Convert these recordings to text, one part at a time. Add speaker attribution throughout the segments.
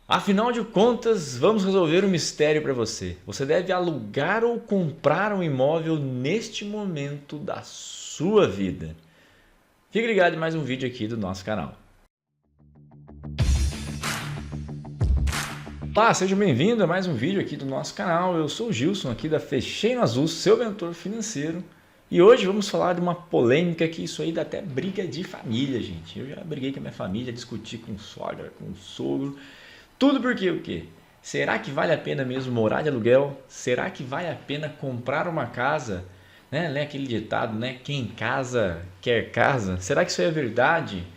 Speaker 1: Afinal de contas, vamos resolver um mistério para você. Você deve alugar ou comprar um imóvel neste momento da sua vida. Fique ligado em mais um vídeo aqui do nosso canal. Olá, seja bem-vindo a mais um vídeo aqui do nosso canal. Eu sou o Gilson aqui da Fechei no Azul, seu mentor financeiro. E hoje vamos falar de uma polêmica que isso aí dá até briga de família, gente. Eu já briguei com a minha família, discuti com sogra, com sogro. Tudo porque o quê? Será que vale a pena mesmo morar de aluguel? Será que vale a pena comprar uma casa? Né? Aquele ditado, né? Quem casa quer casa. Será que isso é verdade?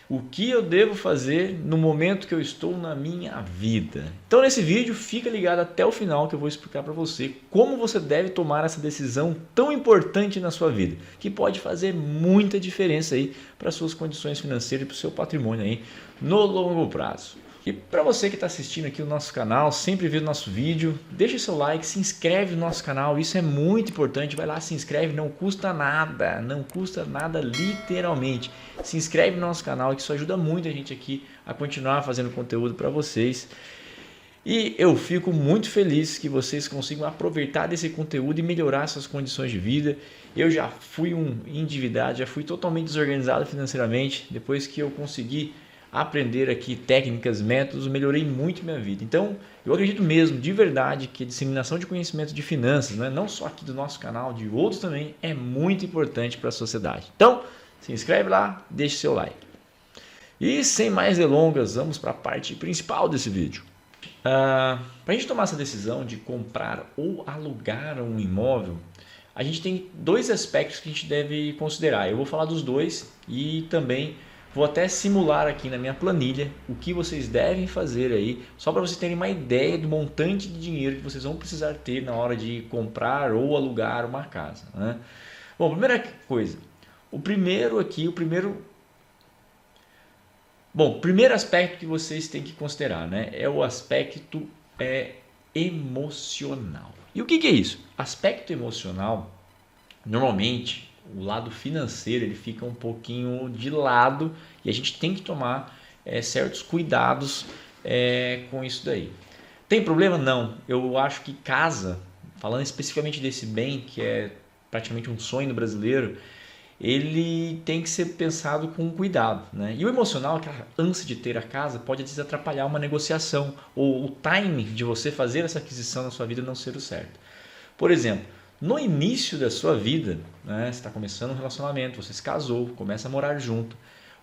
Speaker 1: O que eu devo fazer no momento que eu estou na minha vida? Então nesse vídeo fica ligado até o final que eu vou explicar para você como você deve tomar essa decisão tão importante na sua vida, que pode fazer muita diferença aí para suas condições financeiras e para o seu patrimônio aí no longo prazo. E para você que está assistindo aqui o nosso canal, sempre vê o nosso vídeo, deixa seu like, se inscreve no nosso canal, isso é muito importante, vai lá, se inscreve, não custa nada literalmente. Se inscreve no nosso canal, que isso ajuda muito a gente aqui a continuar fazendo conteúdo para vocês. E eu fico muito feliz que vocês consigam aproveitar desse conteúdo e melhorar suas condições de vida. Eu já fui um endividado, já fui totalmente desorganizado financeiramente, depois que eu consegui aprender aqui técnicas, métodos, melhorei muito minha vida. Então, eu acredito mesmo, de verdade, que a disseminação de conhecimento de finanças, né, não só aqui do nosso canal, de outros também, é muito importante para a sociedade. Então, se inscreve lá, deixe seu like. E sem mais delongas, vamos para a parte principal desse vídeo. Para a gente tomar essa decisão de comprar ou alugar um imóvel, a gente tem dois aspectos que a gente deve considerar. Eu vou falar dos dois e também vou até simular aqui na minha planilha o que vocês devem fazer aí, só para vocês terem uma ideia do montante de dinheiro que vocês vão precisar ter na hora de comprar ou alugar uma casa, né? Bom, primeira coisa, o primeiro aspecto que vocês têm que considerar, né, é o aspecto emocional. E o que é isso? Aspecto emocional, normalmente, o lado financeiro ele fica um pouquinho de lado e a gente tem que tomar certos cuidados com isso daí. Tem problema? Não. Eu acho que casa, falando especificamente desse bem, que é praticamente um sonho do brasileiro, ele tem que ser pensado com cuidado, né? E o emocional, aquela ânsia de ter a casa, pode às vezes atrapalhar uma negociação ou o timing de você fazer essa aquisição na sua vida não ser o certo. Por exemplo, no início da sua vida, né, você está começando um relacionamento, você se casou, começa a morar junto.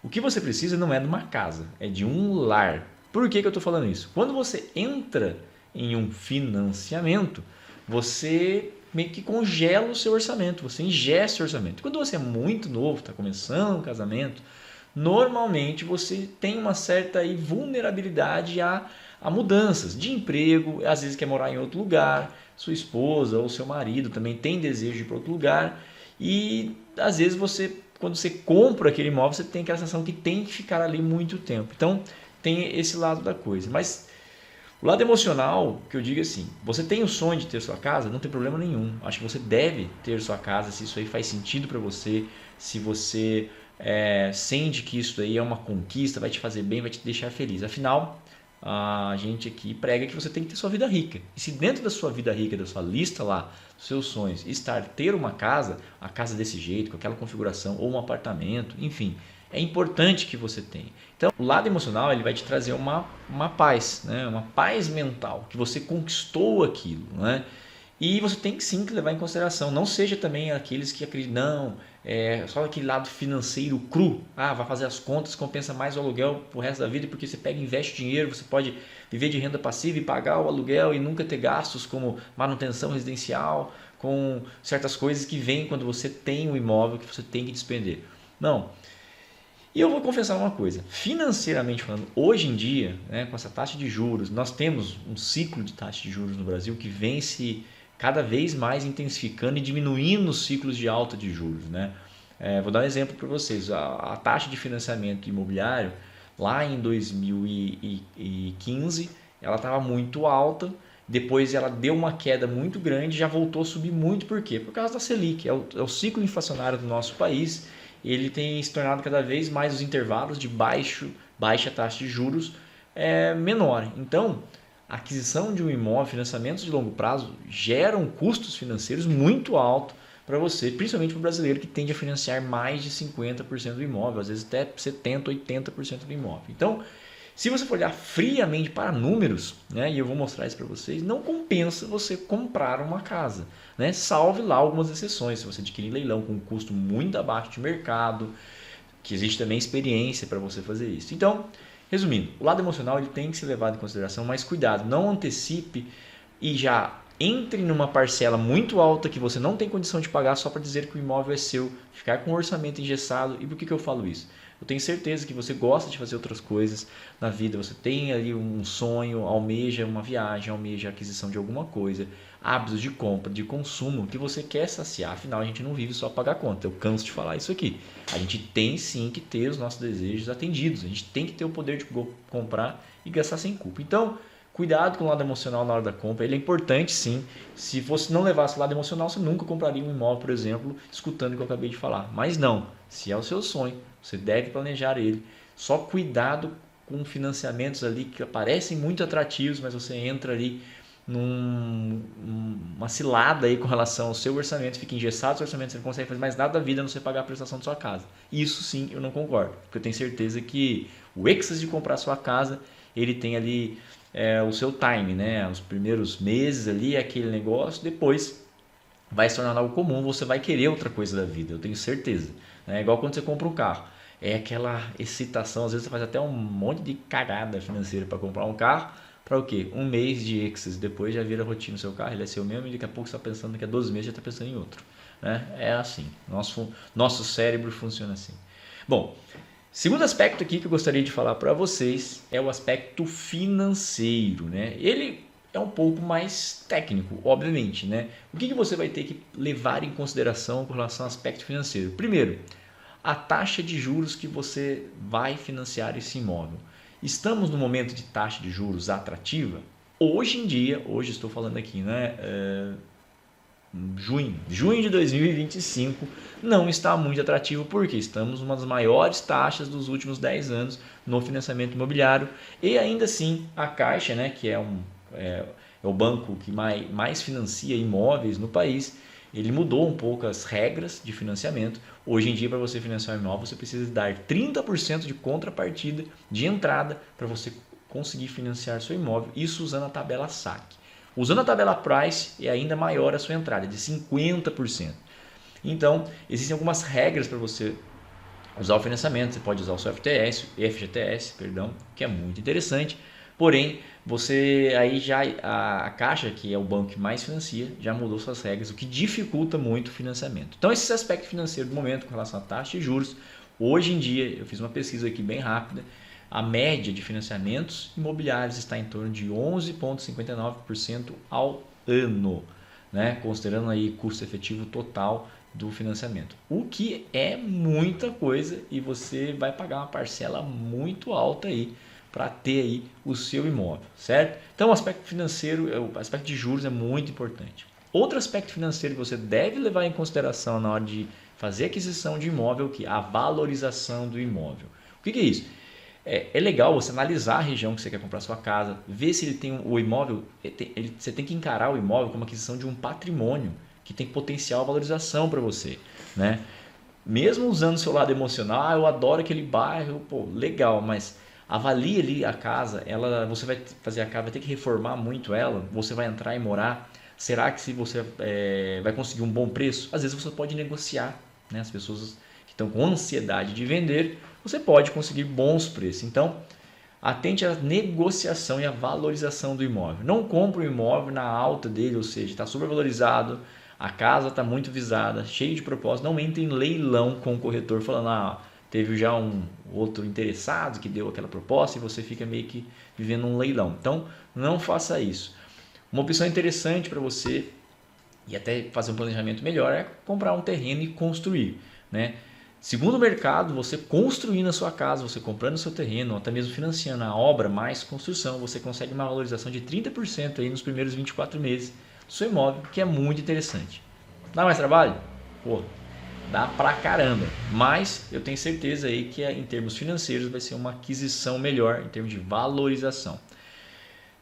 Speaker 1: O que você precisa não é de uma casa, é de um lar. Por que eu estou falando isso? Quando você entra em um financiamento, você meio que congela o seu orçamento, você ingesta o orçamento. Quando você é muito novo, está começando um casamento, normalmente você tem uma certa vulnerabilidade a mudanças de emprego, às vezes quer morar em outro lugar, sua esposa ou seu marido também tem desejo de ir para outro lugar e às vezes quando você compra aquele imóvel, você tem aquela sensação que tem que ficar ali muito tempo. Então tem esse lado da coisa, mas o lado emocional, que eu digo assim, você tem o sonho de ter sua casa, não tem problema nenhum. Acho que você deve ter sua casa, se isso aí faz sentido para você, se você sente que isso aí é uma conquista, vai te fazer bem, vai te deixar feliz. Afinal, a gente aqui prega que você tem que ter sua vida rica. E se dentro da sua vida rica, da sua lista lá, dos seus sonhos, ter uma casa, a casa desse jeito, com aquela configuração, ou um apartamento, enfim, é importante que você tenha. Então, o lado emocional ele vai te trazer uma paz, né? Uma paz mental, que você conquistou aquilo, né? E você tem que sim levar em consideração, não seja também aqueles que acreditam, só aquele lado financeiro cru, vai fazer as contas, compensa mais o aluguel pro resto da vida, porque você pega e investe dinheiro, você pode viver de renda passiva e pagar o aluguel e nunca ter gastos como manutenção residencial, com certas coisas que vêm quando você tem um imóvel que você tem que despender. Não. E eu vou confessar uma coisa, financeiramente falando, hoje em dia, né, com essa taxa de juros, nós temos um ciclo de taxa de juros no Brasil que vem se cada vez mais intensificando e diminuindo os ciclos de alta de juros, né? Vou dar um exemplo para vocês, a taxa de financiamento imobiliário lá em 2015 ela estava muito alta, depois ela deu uma queda muito grande e já voltou a subir muito, por quê? Por causa da Selic, é o ciclo inflacionário do nosso país. Ele tem se tornado cada vez mais os intervalos de baixa taxa de juros menor. Então, a aquisição de um imóvel, financiamentos de longo prazo, geram custos financeiros muito altos para você, principalmente para o brasileiro que tende a financiar mais de 50% do imóvel, às vezes até 70%, 80% do imóvel. Então, se você for olhar friamente para números, né, e eu vou mostrar isso para vocês, não compensa você comprar uma casa, né, salve lá algumas exceções, se você adquirir leilão com um custo muito abaixo de mercado, que existe também experiência para você fazer isso. Então, resumindo, o lado emocional ele tem que ser levado em consideração, mas cuidado, não antecipe e já entre numa parcela muito alta que você não tem condição de pagar só para dizer que o imóvel é seu, ficar com o orçamento engessado. E por que eu falo isso? Eu tenho certeza que você gosta de fazer outras coisas na vida, você tem ali um sonho, almeja uma viagem, almeja a aquisição de alguma coisa, hábitos de compra, de consumo que você quer saciar. Afinal, a gente não vive só pagar conta, eu canso de falar isso aqui. A gente tem sim que ter os nossos desejos atendidos, a gente tem que ter o poder de comprar e gastar sem culpa. Então, cuidado com o lado emocional na hora da compra, ele é importante sim. Se você não levasse o lado emocional, você nunca compraria um imóvel, por exemplo, escutando o que eu acabei de falar. Mas não, se é o seu sonho, você deve planejar ele. Só cuidado com financiamentos ali que parecem muito atrativos, mas você entra ali numa cilada aí com relação ao seu orçamento, fica engessado o seu orçamento, você não consegue fazer mais nada da vida a não ser pagar a prestação da sua casa. Isso sim eu não concordo, porque eu tenho certeza que o êxtase de comprar a sua casa, ele tem ali o seu time, né? Os primeiros meses ali é aquele negócio, depois vai se tornar algo comum, você vai querer outra coisa da vida, eu tenho certeza. É igual quando você compra um carro, é aquela excitação, às vezes você faz até um monte de cagada financeira para comprar um carro, para o quê? Um mês de êxtase, depois já vira rotina o seu carro, ele é seu mesmo e daqui a pouco você está pensando, daqui a 12 meses já está pensando em outro. Né? É assim, nosso cérebro funciona assim. Bom, segundo aspecto aqui que eu gostaria de falar para vocês é o aspecto financeiro, né? Ele é um pouco mais técnico, obviamente, né? O que você vai ter que levar em consideração com relação ao aspecto financeiro? Primeiro, a taxa de juros que você vai financiar esse imóvel. Estamos no momento de taxa de juros atrativa? Hoje em dia, hoje estou falando aqui, né? Junho de 2025 não está muito atrativo porque estamos numa das maiores taxas dos últimos 10 anos no financiamento imobiliário e ainda assim a Caixa, né, que é o banco que mais financia imóveis no país, ele mudou um pouco as regras de financiamento. Hoje em dia, para você financiar um imóvel, você precisa dar 30% de contrapartida de entrada para você conseguir financiar seu imóvel, isso usando a tabela SAC. Usando a tabela Price é ainda maior a sua entrada, de 50%. Então, existem algumas regras para você usar o financiamento. Você pode usar o seu FGTS, que é muito interessante. Porém, você aí já a Caixa, que é o banco que mais financia, já mudou suas regras, o que dificulta muito o financiamento. Então, esse aspecto financeiro do momento com relação à taxa de juros, hoje em dia, eu fiz uma pesquisa aqui bem rápida, a média de financiamentos imobiliários está em torno de 11,59% ao ano, né? Considerando aí custo efetivo total do financiamento, o que é muita coisa e você vai pagar uma parcela muito alta aí para ter aí o seu imóvel, certo? Então o aspecto financeiro, o aspecto de juros é muito importante. Outro aspecto financeiro que você deve levar em consideração na hora de fazer aquisição de imóvel, que é a valorização do imóvel. O que é isso? É legal você analisar a região que você quer comprar sua casa, ver se ele tem o imóvel, você tem que encarar o imóvel como aquisição de um patrimônio que tem potencial valorização para você, né? Mesmo usando o seu lado emocional, eu adoro aquele bairro, pô, legal, mas avalie ali a casa, você vai fazer a casa, vai ter que reformar muito ela, você vai entrar e morar, será que se você vai conseguir um bom preço? Às vezes você pode negociar, né? As pessoas que estão com ansiedade de vender, você pode conseguir bons preços. Então, atente à negociação e à valorização do imóvel. Não compre um imóvel na alta dele, ou seja, está supervalorizado, a casa está muito visada, cheio de propósito. Não entre em leilão com o corretor falando, teve já um outro interessado que deu aquela proposta e você fica meio que vivendo um leilão. Então, não faça isso. Uma opção interessante para você e até fazer um planejamento melhor é comprar um terreno e construir, né? Segundo o mercado, você construindo a sua casa, você comprando o seu terreno, ou até mesmo financiando a obra mais construção, você consegue uma valorização de 30% aí nos primeiros 24 meses do seu imóvel, que é muito interessante. Dá mais trabalho? Pô, dá pra caramba. Mas eu tenho certeza aí que em termos financeiros vai ser uma aquisição melhor em termos de valorização.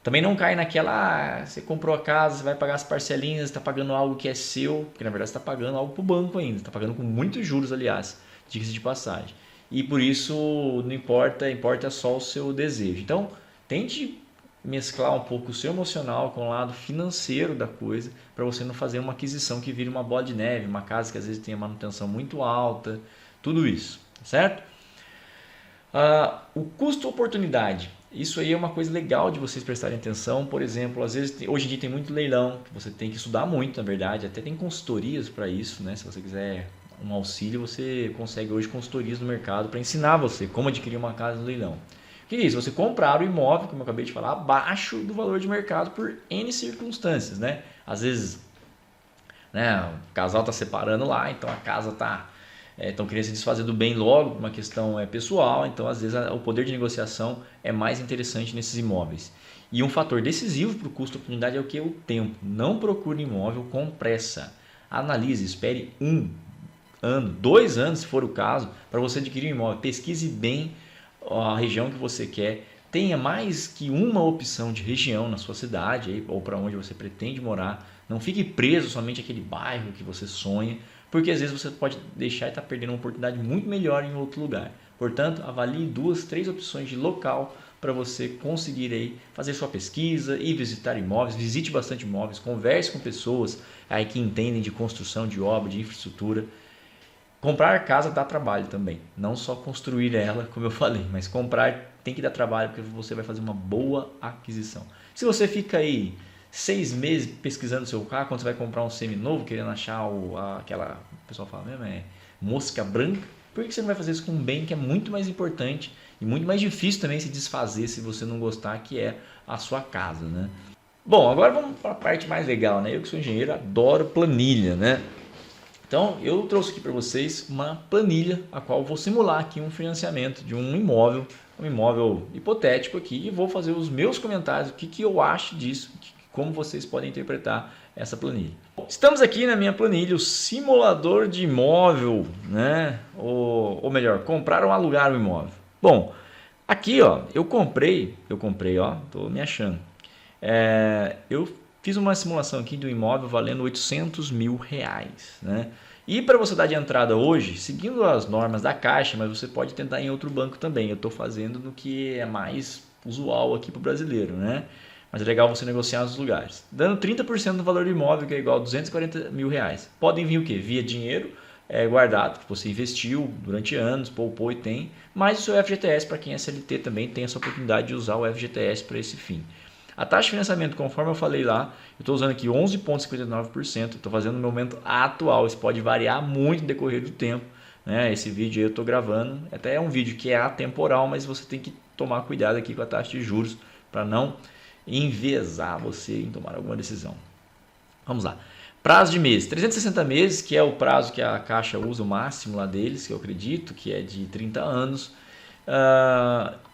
Speaker 1: Também não cai naquela, você comprou a casa, você vai pagar as parcelinhas, está pagando algo que é seu, porque na verdade você está pagando algo para o banco ainda, está pagando com muitos juros, aliás, diga-se de passagem. E por isso não importa, importa só o seu desejo. Então, tente mesclar um pouco o seu emocional com o lado financeiro da coisa, para você não fazer uma aquisição que vire uma bola de neve, uma casa que às vezes tenha manutenção muito alta, tudo isso, certo? O custo-oportunidade. Isso aí é uma coisa legal de vocês prestarem atenção. Por exemplo, às vezes, hoje em dia tem muito leilão, que você tem que estudar muito, na verdade. Até tem consultorias para isso, né? Se você quiser um auxílio, você consegue hoje consultorias no mercado para ensinar você como adquirir uma casa no leilão. O que é isso? Você comprar o imóvel, como eu acabei de falar, abaixo do valor de mercado por N circunstâncias, né? Às vezes, né, o casal está separando lá, então a casa está... estão querendo se desfazer do bem logo, uma questão pessoal, então às vezes o poder de negociação é mais interessante nesses imóveis. E um fator decisivo para o custo-oportunidade é o que? O tempo. Não procure imóvel com pressa. Analise, espere 1 ano, 2 anos se for o caso, para você adquirir um imóvel. Pesquise bem a região que você quer. Tenha mais que uma opção de região na sua cidade ou para onde você pretende morar. Não fique preso somente àquele bairro que você sonha, porque às vezes você pode deixar e estar perdendo uma oportunidade muito melhor em outro lugar. Portanto, avalie 2, 3 opções de local para você conseguir aí fazer sua pesquisa e visitar imóveis. Visite bastante imóveis, converse com pessoas aí que entendem de construção, de obra, de infraestrutura. Comprar casa dá trabalho também, não só construir ela, como eu falei, mas comprar tem que dar trabalho porque você vai fazer uma boa aquisição. Se você fica aí 6 meses pesquisando seu carro, quando você vai comprar um seminovo, querendo achar aquela, o pessoal fala mesmo, mosca branca, por que você não vai fazer isso com um bem que é muito mais importante e muito mais difícil também se desfazer se você não gostar, que é a sua casa, né? Bom, agora vamos para a parte mais legal, né? Eu que sou engenheiro adoro planilha, né? Então eu trouxe aqui para vocês uma planilha a qual eu vou simular aqui um financiamento de um imóvel hipotético aqui, e vou fazer os meus comentários, o que eu acho disso, como vocês podem interpretar essa planilha. Estamos aqui na minha planilha, o simulador de imóvel, né? Ou melhor, comprar ou alugar um imóvel. Bom, aqui ó, eu comprei, ó, tô me achando. Eu fiz uma simulação aqui de um imóvel valendo R$800 mil, né? E para você dar de entrada hoje, seguindo as normas da Caixa, mas você pode tentar em outro banco também. Eu estou fazendo no que é mais usual aqui para o brasileiro, né? Mas é legal você negociar nos lugares. Dando 30% do valor do imóvel, que é igual a R$240 mil. Podem vir o quê? Via dinheiro guardado, que você investiu durante anos, poupou e tem, mais o seu FGTS, para quem é CLT também tem essa oportunidade de usar o FGTS para esse fim. A taxa de financiamento, conforme eu falei lá, eu estou usando aqui 11,59%, estou fazendo no momento atual, isso pode variar muito no decorrer do tempo, né? Esse vídeo aí eu estou gravando, até é um vídeo que é atemporal, mas você tem que tomar cuidado aqui com a taxa de juros para não enviesar você em tomar alguma decisão. Vamos lá. Prazo de meses, 360 meses, que é o prazo que a Caixa usa, o máximo lá deles, que eu acredito, que é de 30 anos.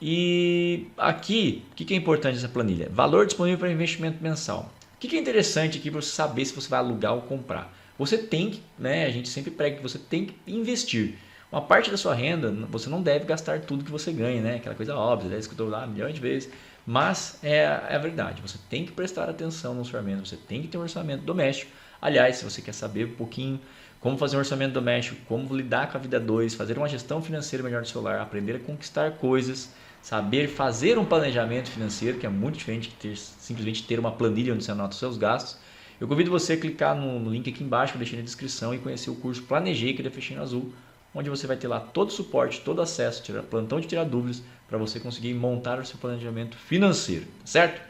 Speaker 1: E aqui, o que é importante nessa planilha? Valor disponível para investimento mensal. O que é interessante aqui para você saber se você vai alugar ou comprar? Você tem que, né, a gente sempre prega que você tem que investir. Uma parte da sua renda, você não deve gastar tudo que você ganha, né? Aquela coisa óbvia, escutou lá milhões de vezes. Mas é a verdade, você tem que prestar atenção no orçamento, você tem que ter um orçamento doméstico. Aliás, se você quer saber um pouquinho como fazer um orçamento doméstico, como lidar com a vida 2, fazer uma gestão financeira melhor do seu lar, aprender a conquistar coisas, saber fazer um planejamento financeiro, que é muito diferente de simplesmente ter uma planilha onde você anota os seus gastos, eu convido você a clicar no link aqui embaixo que eu deixei na descrição e conhecer o curso Planejei, que é da Fechinho Azul, onde você vai ter lá todo o suporte, todo acesso, plantão de tirar dúvidas, para você conseguir montar o seu planejamento financeiro, certo?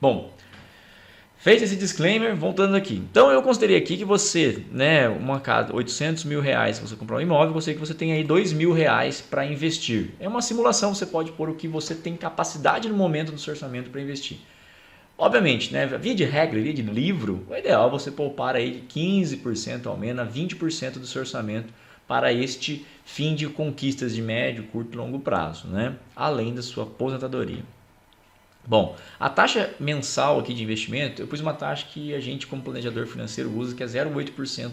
Speaker 1: Bom, feito esse disclaimer, voltando aqui. Então eu considerei aqui que você, né, uma casa, R$800 mil, se você comprar um imóvel, você tem aí R$2 mil para investir. É uma simulação, você pode pôr o que você tem capacidade no momento do seu orçamento para investir. Obviamente, né, via de regra, via de livro, o ideal é você poupar aí de 15% ao menos a 20% do seu orçamento para este fim de conquistas de médio, curto e longo prazo, né, além da sua aposentadoria. Bom, a taxa mensal aqui de investimento, eu pus uma taxa que a gente como planejador financeiro usa, que é 0,8%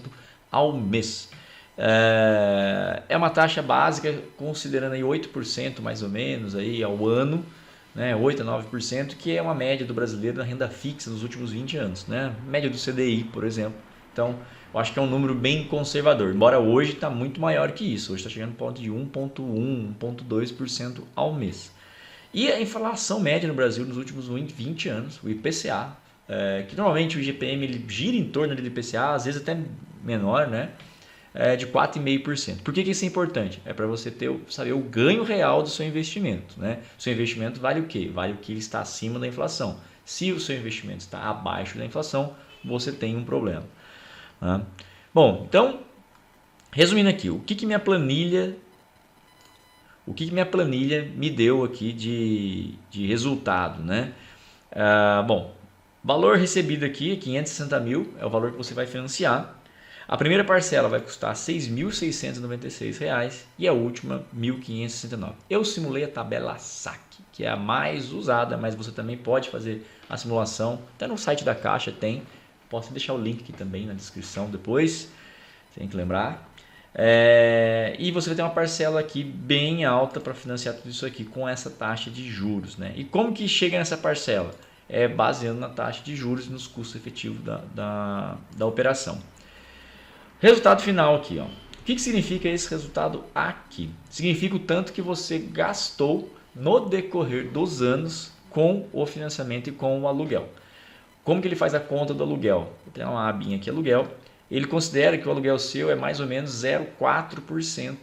Speaker 1: ao mês. É uma taxa básica, considerando aí 8% mais ou menos aí ao ano, né, 8 a 9%, que é uma média do brasileiro na renda fixa nos últimos 20 anos, né? Média do CDI, por exemplo. Então, eu acho que é um número bem conservador, embora hoje está muito maior que isso. Hoje está chegando no ponto de 1,1%, 1,2% ao mês. E a inflação média no Brasil nos últimos 20 anos, o IPCA, que normalmente o IGPM ele gira em torno do IPCA, às vezes até menor, né? De 4,5%. Por que isso é importante? É para você saber o ganho real do seu investimento. Né? O seu investimento vale o quê? Vale o que está acima da inflação. Se o seu investimento está abaixo da inflação, você tem um problema. Né? Bom, então, resumindo aqui, o que minha planilha me deu aqui de resultado, né? Bom, valor recebido aqui, 560 mil, é o valor que você vai financiar. A primeira parcela vai custar R$ 6.696 e a última R$ 1.569. Eu simulei a tabela SAC, que é a mais usada, mas você também pode fazer a simulação. Até no site da Caixa tem. Posso deixar o link aqui também na descrição depois. Tem que lembrar. E você vai ter uma parcela aqui bem alta para financiar tudo isso aqui com essa taxa de juros. Né? E como que chega nessa parcela? É baseando na taxa de juros e nos custos efetivos da operação. Resultado final aqui. Ó. O que significa esse resultado aqui? Significa o tanto que você gastou no decorrer dos anos com o financiamento e com o aluguel. Como que ele faz a conta do aluguel? Tem uma abinha aqui, aluguel. Ele considera que o aluguel seu é mais ou menos 0,4%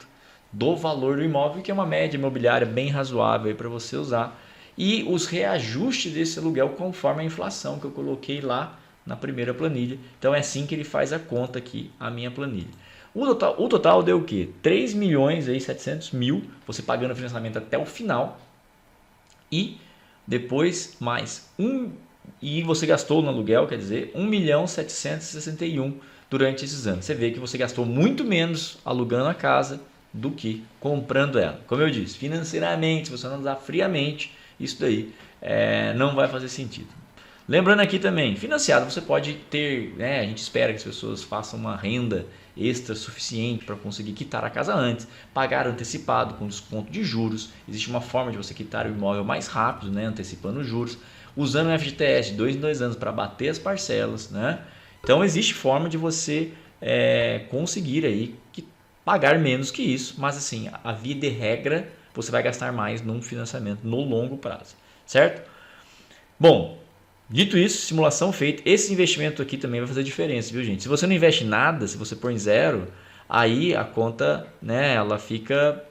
Speaker 1: do valor do imóvel, que é uma média imobiliária bem razoável para você usar. E os reajustes desse aluguel conforme a inflação que eu coloquei lá na primeira planilha. Então é assim que ele faz a conta aqui, a minha planilha. O total deu o quê? 3.700.000, você pagando o financiamento até o final. E depois mais e você gastou no aluguel, quer dizer, 1.761.000 durante esses anos. Você vê que você gastou muito menos alugando a casa do que comprando ela. Como eu disse, financeiramente, se você não usar friamente, isso daí não vai fazer sentido. Lembrando aqui também, financiado você pode ter, né, a gente espera que as pessoas façam uma renda extra suficiente para conseguir quitar a casa antes, pagar antecipado com desconto de juros. Existe uma forma de você quitar o imóvel mais rápido, né, antecipando os juros, usando o FGTS de 2 em 2 anos para bater as parcelas. Né? Então existe forma de você conseguir aí pagar menos que isso, mas assim, a via de regra você vai gastar mais num financiamento no longo prazo, certo? Bom, dito isso, simulação feita, esse investimento aqui também vai fazer diferença, viu gente? Se você não investe nada, se você põe zero, aí a conta, né, ela fica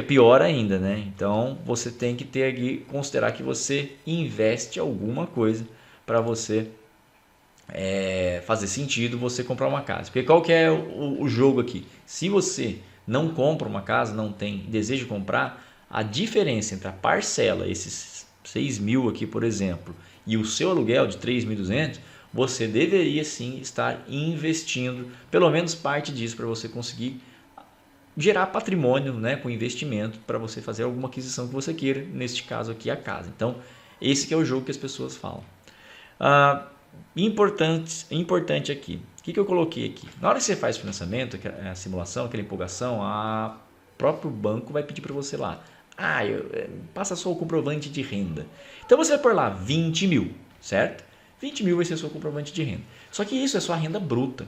Speaker 1: pior ainda, né? Então você tem que ter aqui, considerar que você investe alguma coisa para você fazer sentido você comprar uma casa. Porque qual que é o jogo aqui? Se você não compra uma casa, não tem desejo de comprar, a diferença entre a parcela, esses 6.000 aqui, por exemplo, e o seu aluguel de 3.200, você deveria sim estar investindo pelo menos parte disso para você conseguir gerar patrimônio, né, com investimento para você fazer alguma aquisição que você queira, neste caso aqui a casa. Então, esse que é o jogo que as pessoas falam. Importante aqui, o que eu coloquei aqui? Na hora que você faz o financiamento, a simulação, aquela empolgação, o próprio banco vai pedir para você lá, passa só o comprovante de renda. Então você vai pôr lá 20.000, certo? 20.000 vai ser o seu comprovante de renda. Só que isso é sua renda bruta.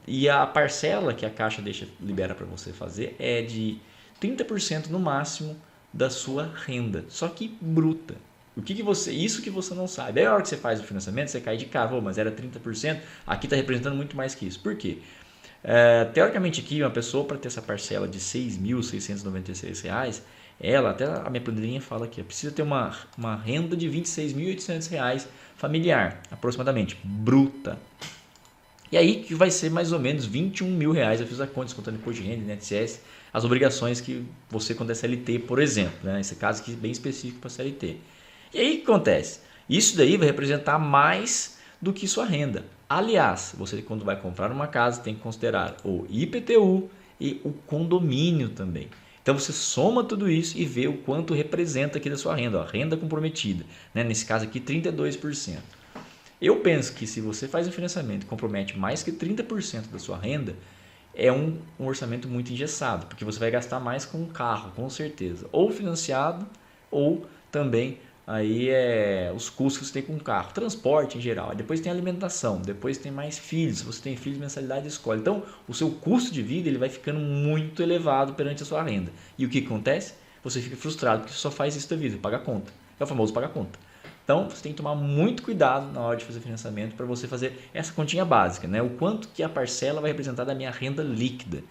Speaker 1: E a parcela que a Caixa libera para você fazer é de 30% no máximo da sua renda, só que bruta. Isso que você não sabe. Aí a hora que você faz o financiamento, você cai de cara, mas era 30%, aqui está representando muito mais que isso. Por quê? Teoricamente aqui, uma pessoa para ter essa parcela de R$ 6.696, ela, até a minha planilhinha fala aqui, precisa ter uma renda de R$ 26.800 familiar, aproximadamente, bruta. E aí que vai ser mais ou menos R$ 21.000, eu fiz a conta, descontando imposto de renda, INSS, as obrigações que você quando é CLT, por exemplo, né? Esse caso aqui é bem específico para CLT. E aí o que acontece? Isso daí vai representar mais do que sua renda. Aliás, você quando vai comprar uma casa tem que considerar o IPTU e o condomínio também. Então você soma tudo isso e vê o quanto representa aqui da sua renda, ó, renda comprometida, né? Nesse caso aqui 32%. Eu penso que se você faz um financiamento e compromete mais que 30% da sua renda, é um orçamento muito engessado, porque você vai gastar mais com o carro, com certeza, ou financiado, ou também aí os custos que você tem com o carro, transporte em geral, depois tem alimentação, depois tem mais filhos, se você tem filhos, mensalidade de escola. Então, o seu custo de vida ele vai ficando muito elevado perante a sua renda. E o que acontece? Você fica frustrado porque você só faz isso da vida, paga a conta. É o famoso paga a conta. Então, você tem que tomar muito cuidado na hora de fazer financiamento para você fazer essa continha básica, né? O quanto que a parcela vai representar da minha renda líquida.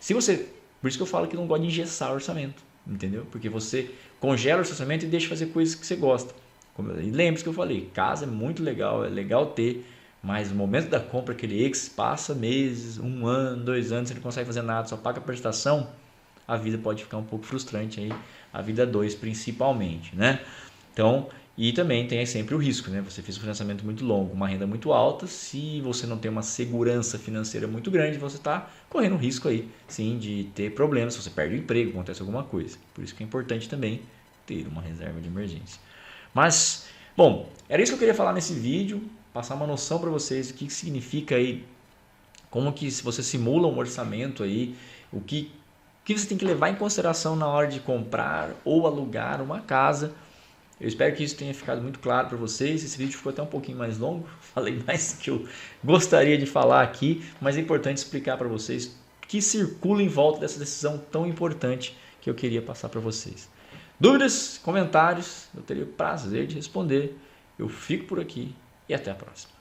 Speaker 1: Se você, por isso que eu falo que não gosto de engessar o orçamento, entendeu? Porque você congela o orçamento e deixa fazer coisas que você gosta. E lembre-se que eu falei, casa é muito legal, é legal ter, mas no momento da compra, aquele ex passa meses, 1 ano, 2 anos, você não consegue fazer nada, só paga a prestação, a vida pode ficar um pouco frustrante aí, a vida 2 principalmente, né? Então, e também tem sempre o risco, né? Você fez um financiamento muito longo, uma renda muito alta, se você não tem uma segurança financeira muito grande, você está correndo risco aí, sim, de ter problemas, se você perde o emprego, acontece alguma coisa. Por isso que é importante também ter uma reserva de emergência. Mas, bom, era isso que eu queria falar nesse vídeo, passar uma noção para vocês do que significa aí, como que se você simula um orçamento aí, o que você tem que levar em consideração na hora de comprar ou alugar uma casa. Eu espero que isso tenha ficado muito claro para vocês. Esse vídeo ficou até um pouquinho mais longo, falei mais do que eu gostaria de falar aqui, mas é importante explicar para vocês que circula em volta dessa decisão tão importante que eu queria passar para vocês. Dúvidas, comentários, eu teria o prazer de responder. Eu fico por aqui e até a próxima.